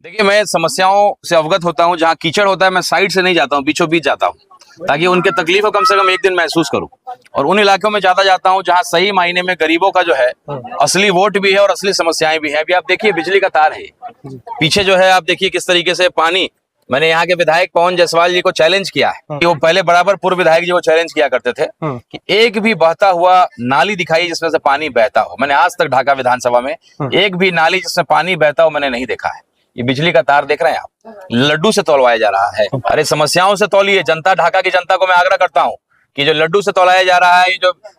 देखिए, मैं समस्याओं से अवगत होता हूँ। जहाँ कीचड़ होता है मैं साइड से नहीं जाता हूँ, बीचों बीच जाता हूँ, ताकि उनके तकलीफ को कम से कम एक दिन महसूस करूँ। और उन इलाकों में ज्यादा जाता हूँ जहाँ सही मायने में गरीबों का जो है असली वोट भी है और असली समस्याएं भी है। अभी आप देखिए, बिजली का तार है पीछे जो है, आप देखिए किस तरीके से पानी। मैंने यहाँ के विधायक पवन जायसवाल जी को चैलेंज किया है कि वो पहले बराबर पूर्व विधायक जी को चैलेंज किया करते थे कि एक भी बहता हुआ नाली दिखाई जिसमें से पानी बहता हो। मैंने आज तक ढाका विधानसभा में एक भी नाली जिसमें पानी बहता हो मैंने नहीं देखा है। ये बिजली का तार देख रहे हैं आप, लड्डू से तोलवाया जा रहा है। अरे समस्याओं से तौलिए। जनता, ढाका की जनता को मैं आग्रह करता हूँ कि जो लड्डू से तोलाया जा रहा है,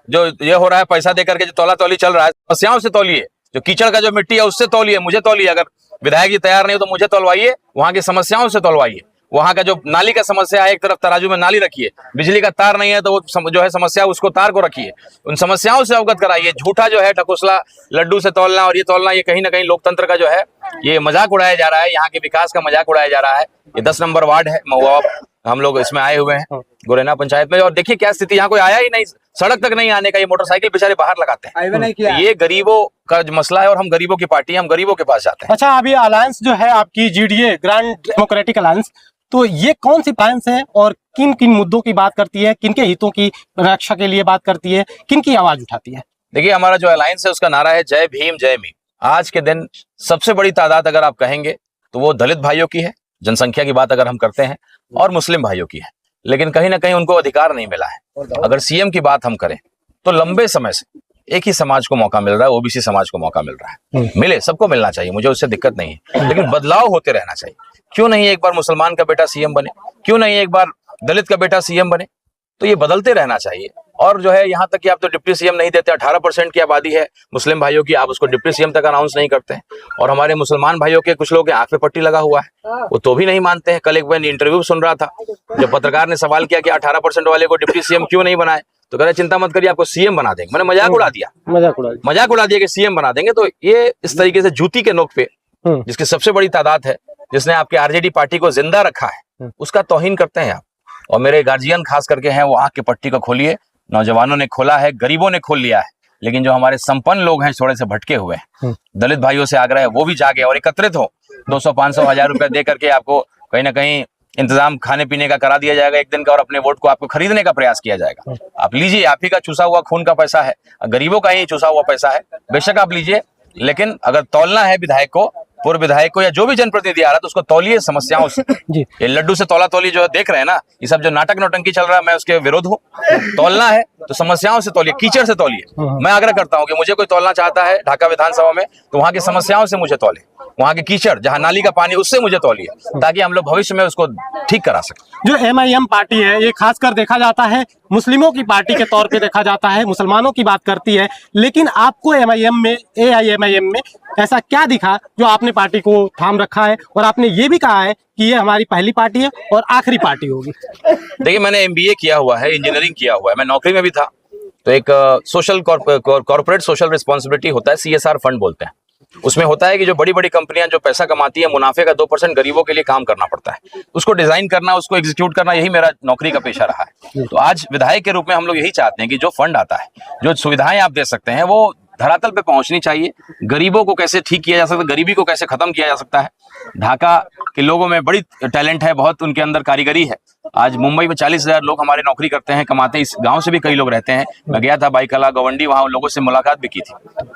जो ये हो रहा है पैसा देकर के जो तौला तौली चल रहा है, समस्याओं से तौलिए। जो कीचड़ का जो मिट्टी है उससे तौलिए, मुझे तौलिए। अगर विधायक जी तैयार नहीं हो तो मुझे तौलवाइए, वहां की समस्याओं से तौलवाइए। वहां का जो नाली का समस्या है, एक तरफ तराजू में नाली रखिए, बिजली का तार नहीं है तो वो जो है समस्या, उसको तार को रखिए, उन समस्याओं से अवगत कराइए। झूठा जो है ढकोसला, लड्डू से तौलना और ये तौलना, ये कहीं ना कहीं लोकतंत्र का जो है ये मजाक उड़ाया जा रहा है, यहाँ के विकास का मजाक उड़ाया जा रहा है। ये 10 नंबर वार्ड है महुआ, हम लोग इसमें आए हुए हैं गुरेना पंचायत में, और देखिए क्या स्थिति, यहाँ कोई आया ही नहीं, सड़क तक नहीं आने का। ये मोटरसाइकिल बेचारे बाहर लगाते हैं। ये गरीबों का मसला है और हम गरीबों की पार्टी है, हम गरीबों के पास जाते हैं। अच्छा, अभी अलायंस जो है आपकी जीडीए, ग्रांड डेमोक्रेटिक अलायंस, तो ये कौन सी अलायंस है और किन किन मुद्दों की बात करती है, किन के हितों की रक्षा के लिए बात करती है, किन की आवाज उठाती है? देखिए, हमारा जो अलायंस है उसका नारा है जय भीम जय मीम। आज के दिन सबसे बड़ी तादाद अगर आप कहेंगे तो वो दलित भाइयों की है, जनसंख्या की बात अगर हम करते हैं, और मुस्लिम भाइयों की है। लेकिन कहीं ना कहीं उनको अधिकार नहीं मिला है। अगर सीएम की बात हम करें तो लंबे समय से एक ही समाज को मौका मिल रहा है, ओबीसी समाज को मौका मिल रहा है। मिले, सबको मिलना चाहिए, मुझे उससे दिक्कत नहीं है, लेकिन बदलाव होते रहना चाहिए। क्यों नहीं एक बार मुसलमान का बेटा सीएम बने, क्यों नहीं एक बार दलित का बेटा सीएम बने? तो ये बदलते रहना चाहिए। और जो है, यहाँ तक कि आप तो डिप्टी सीएम नहीं देते, 18% की आबादी है मुस्लिम भाइयों की, आप उसको डिप्टी सीएम तक अनाउंस नहीं करते हैं। और हमारे मुसलमान भाइयों के कुछ लोग के आंख पे पट्टी लगा हुआ है, वो तो भी नहीं मानते हैं। कल एक मैंने इंटरव्यू सुन रहा था, जब पत्रकार ने सवाल किया कि 18% वाले को डिप्टी सीएम क्यों नहीं बनाए, तो कह रहे चिंता मत करिए, आपको सीएम बना देंगे। मैंने मजाक उड़ा दिया, मजाक उड़ा दिया कि सीएम बना देंगे। तो ये इस तरीके से जूती के नोक पे, जिसकी सबसे बड़ी तादाद है, जिसने आपके आरजेडी पार्टी को जिंदा रखा है, उसका तौहीन करते हैं आप। और मेरे गार्जियन खास करके हैं, वो आंख की पट्टी को खोलिए। नौजवानों ने खोला है, गरीबों ने खोल लिया है, लेकिन जो हमारे संपन्न लोग हैं थोड़े से भटके हुए हैं, दलित भाइयों से आग्रह है वो भी जागे और एकत्रित हो। 200, 500, 1000 रुपए दे करके आपको कहीं ना कहीं इंतजाम खाने पीने का करा दिया जाएगा एक दिन का, और अपने वोट को आपको खरीदने का प्रयास किया जाएगा। आप लीजिए, आप ही का चूसा हुआ खून का पैसा है, गरीबों का ही चूसा हुआ पैसा है, बेशक आप लीजिए। लेकिन अगर तौलना है विधायक को, पूर्व विधायक को, या जो भी जनप्रतिनिधि आ रहा है, तो उसको तौलिए समस्याओं से। ये लड्डू से तौला तौली जो देख रहे हैं ना, ये सब जो नाटक नौटंकी चल रहा है, मैं उसके विरोध हूँ। तौलना है तो समस्याओं से तौलिए, कीचड़ से तौलिए। मैं आग्रह करता हूँ कि मुझे कोई तौलना चाहता है ढाका विधानसभा में, तो वहां की समस्याओं से मुझे तौले, वहां के कीचड़, जहां नाली का पानी, उससे मुझे तौलिए, ताकि हम लोग भविष्य में उसको ठीक करा सकें। जो एमआईएम पार्टी है, ये खासकर देखा जाता है मुस्लिमों की पार्टी के तौर पे देखा जाता है, मुसलमानों की बात करती है, लेकिन आपको एमआईएम में, एआईएमआईएम में ऐसा क्या दिखा जो आपने पार्टी को थाम रखा है, और आपने ये भी कहा है कि ये हमारी पहली पार्टी है और आखिरी पार्टी होगी? देखिए, मैंने एमबीए किया हुआ है, इंजीनियरिंग किया हुआ है, मैं नौकरी में भी था। तो एक सोशल कॉर्पोरेट सोशल रिस्पॉन्सिबिलिटी होता है, सीएसआर फंड बोलते हैं। उसमें होता है कि जो बड़ी बड़ी कंपनियां जो पैसा कमाती है, मुनाफे का 2% गरीबों के लिए काम करना पड़ता है, उसको डिजाइन करना, उसको एग्जीक्यूट करना, यही मेरा नौकरी का पेशा रहा है। तो आज विधायक के रूप में हम लोग यही चाहते हैं कि जो फंड आता है, जो सुविधाएं आप दे सकते हैं, वो धरातल पे पहुंचनी चाहिए। गरीबों को कैसे ठीक किया जा सकता है, गरीबी को कैसे खत्म किया जा सकता है। ढाका के लोगों में बड़ी टैलेंट है, बहुत उनके अंदर कारीगरी है। आज मुंबई में 40,000 लोग हमारे नौकरी करते हैं, कमाते हैं, इस गांव से भी कई लोग रहते हैं। मैं गया था बाईकला, गवंडी, वहां लोगों से मुलाकात भी की थी।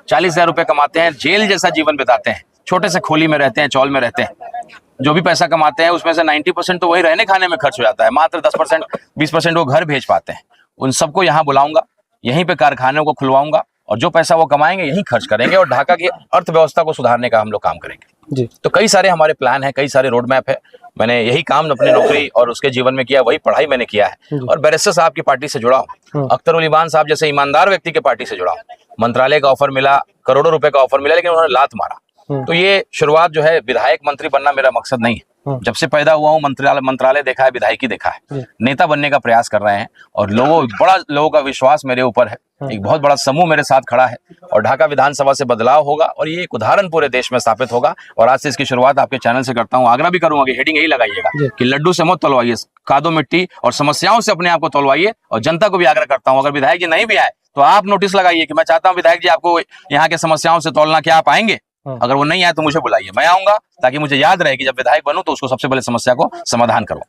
40,000 रुपए कमाते हैं, जेल जैसा जीवन बिताते हैं, छोटे से खोली में रहते हैं, चौल में रहते हैं। जो भी पैसा कमाते हैं उसमें से 90% तो वही रहने खाने में खर्च हो जाता है, मात्र 10%, 20% वो घर भेज पाते हैं। उन सबको यहाँ बुलाऊंगा, यहीं पे कारखानों को खुलवाऊंगा, और जो पैसा वो कमाएंगे यही खर्च करेंगे, और ढाका की अर्थव्यवस्था को सुधारने का हम लोग काम करेंगे जी। तो कई सारे हमारे प्लान हैं, कई सारे रोड मैप है। मैंने यही काम अपने नौकरी और उसके जीवन में किया, वही पढ़ाई मैंने किया है, और बैरिस्टर साहब की पार्टी से जुड़ा हूँ, अख्तर उल ईमान साहब जैसे ईमानदार व्यक्ति की पार्टी से जुड़ा हूँ। मंत्रालय का ऑफर मिला, करोड़ों रुपए का ऑफर मिला, लेकिन उन्होंने लात मारा। तो ये शुरुआत जो है, विधायक मंत्री बनना मेरा मकसद नहीं है। जब से पैदा हुआ हूँ मंत्रालय देखा है, विधायकी देखा है, नेता बनने का प्रयास कर रहे हैं, और लोगों का विश्वास मेरे ऊपर है। एक बहुत बड़ा समूह मेरे साथ खड़ा है, और ढाका विधानसभा से बदलाव होगा, और ये एक उदाहरण पूरे देश में स्थापित होगा। और आज से इसकी शुरुआत आपके चैनल से करता हूँ। आग्रह भी करूंगा कि हेडिंग यही लगाइएगा कि लड्डू से मत तौलवाइए, कादो मिट्टी और समस्याओं से अपने आप को तौलवाइए। और जनता को भी आग्रह करता हूँ, अगर विधायक जी नहीं भी आए तो आप नोटिस लगाइए कि मैं चाहता हूँ विधायक जी आपको यहाँ के समस्याओं से तौलना, क्या आप आएंगे? अगर वो नहीं आए तो मुझे बुलाइए, मैं आऊंगा, ताकि मुझे याद रहे कि जब विधायक बनूं तो उसको सबसे पहले समस्या को समाधान करूं।